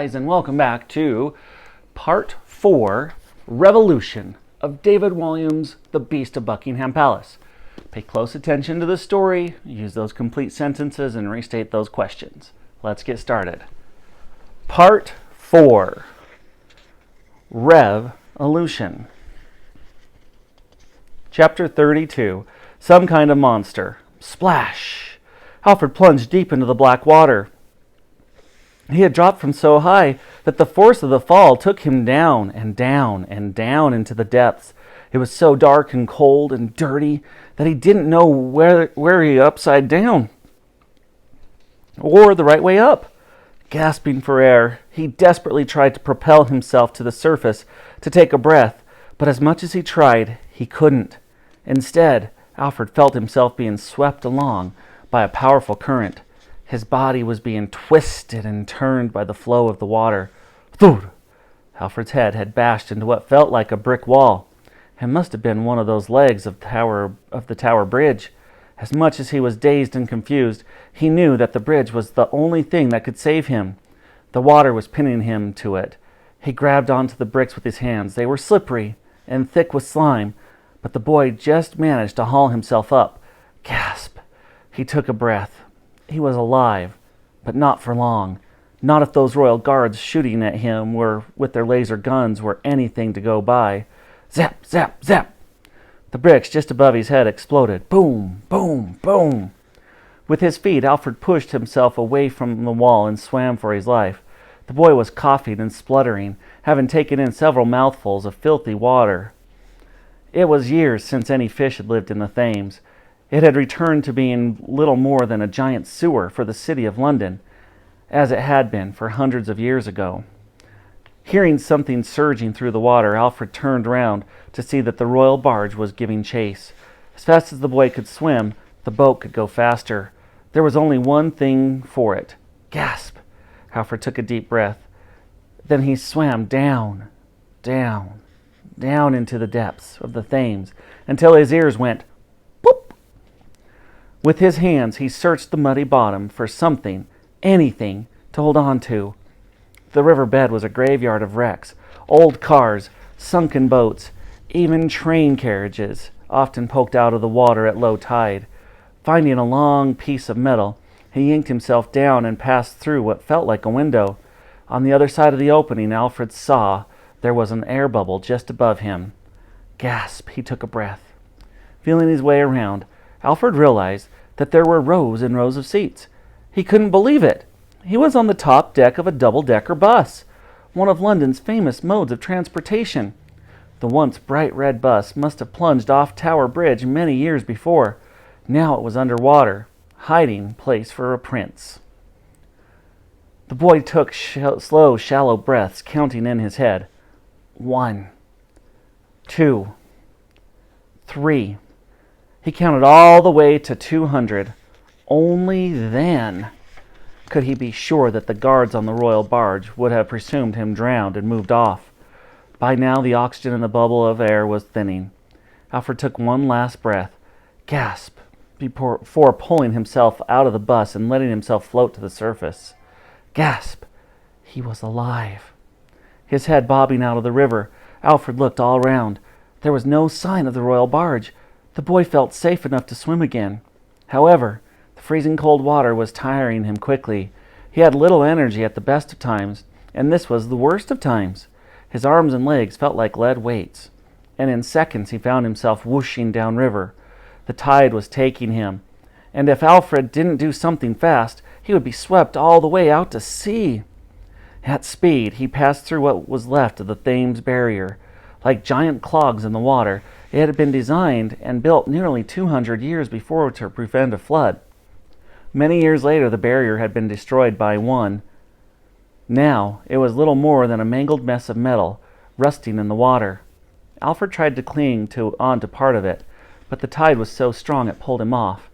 guys, and welcome back to Part 4, Revolution of David Walliams' The Beast of Buckingham Palace. Pay close attention to the story, use those complete sentences, and restate those questions. Let's get started. Part 4, Revolution. Chapter 32, Some Kind of Monster. Splash! Alfred plunged deep into the black water. He had dropped from so high that the force of the fall took him down and down and down into the depths. It was so dark and cold and dirty that he didn't know where he upside down or the right way up. Gasping for air, he desperately tried to propel himself to the surface to take a breath, but as much as he tried, he couldn't. Instead, Alfred felt himself being swept along by a powerful current. His body was being twisted and turned by the flow of the water. Thud! Alfred's head had bashed into what felt like a brick wall. It must have been one of those legs of the tower bridge. As much as he was dazed and confused, he knew that the bridge was the only thing that could save him. The water was pinning him to it. He grabbed onto the bricks with his hands. They were slippery and thick with slime, but the boy just managed to haul himself up. Gasp! He took a breath. He was alive, but not for long. Not if those royal guards shooting at him with their laser guns were anything to go by. Zap, zap, zap! The bricks just above his head exploded. Boom, boom, boom! With his feet, Alfred pushed himself away from the wall and swam for his life. The boy was coughing and spluttering, having taken in several mouthfuls of filthy water. It was years since any fish had lived in the Thames. It had returned to being little more than a giant sewer for the city of London, as it had been for hundreds of years ago. Hearing something surging through the water, Alfred turned round to see that the royal barge was giving chase. As fast as the boy could swim, the boat could go faster. There was only one thing for it. Gasp! Alfred took a deep breath. Then he swam down, down, down into the depths of the Thames until his ears went boop. With his hands, he searched the muddy bottom for something, anything, to hold on to. The riverbed was a graveyard of wrecks, old cars, sunken boats, even train carriages, often poked out of the water at low tide. Finding a long piece of metal, he yanked himself down and passed through what felt like a window. On the other side of the opening, Alfred saw there was an air bubble just above him. Gasp! He took a breath. Feeling his way around, Alfred realized that there were rows and rows of seats. He couldn't believe it. He was on the top deck of a double-decker bus, one of London's famous modes of transportation. The once bright red bus must have plunged off Tower Bridge many years before. Now it was underwater, hiding place for a prince. The boy took slow, shallow breaths, counting in his head. 1, 2, 3. He counted all the way to 200. Only then could he be sure that the guards on the royal barge would have presumed him drowned and moved off. By now the oxygen in the bubble of air was thinning. Alfred took one last breath. Gasp! Before pulling himself out of the bus and letting himself float to the surface. Gasp! He was alive. His head bobbing out of the river, Alfred looked all round. There was no sign of the royal barge. The boy felt safe enough to swim again. However, the freezing cold water was tiring him quickly. He had little energy at the best of times, and this was the worst of times. His arms and legs felt like lead weights, and in seconds he found himself whooshing downriver. The tide was taking him, and if Alfred didn't do something fast, he would be swept all the way out to sea. At speed, he passed through what was left of the Thames barrier. Like giant clogs in the water, it had been designed and built nearly 200 years before to prevent a flood. Many years later, the barrier had been destroyed by one. Now, it was little more than a mangled mess of metal, rusting in the water. Alfred tried to cling onto part of it, but the tide was so strong it pulled him off.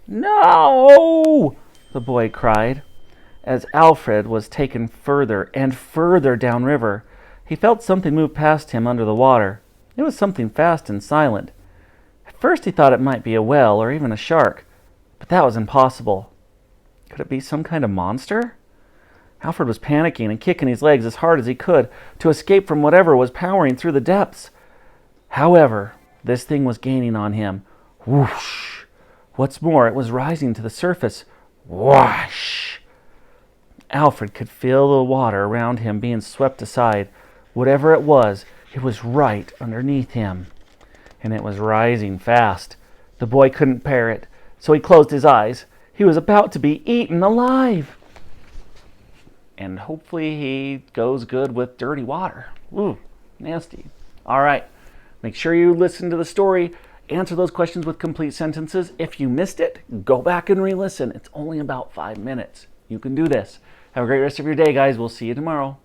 "No!" the boy cried. As Alfred was taken further and further downriver, he felt something move past him under the water. It was something fast and silent. At first he thought it might be a whale or even a shark, but that was impossible. Could it be some kind of monster? Alfred was panicking and kicking his legs as hard as he could to escape from whatever was powering through the depths. However, this thing was gaining on him. Whoosh! What's more, it was rising to the surface. Whoosh! Alfred could feel the water around him being swept aside. Whatever it was right underneath him. And it was rising fast. The boy couldn't bear it, so he closed his eyes. He was about to be eaten alive. And hopefully he goes good with dirty water. Ooh, nasty. All right, make sure you listen to the story. Answer those questions with complete sentences. If you missed it, go back and re-listen. It's only about 5 minutes. You can do this. Have a great rest of your day, guys. We'll see you tomorrow.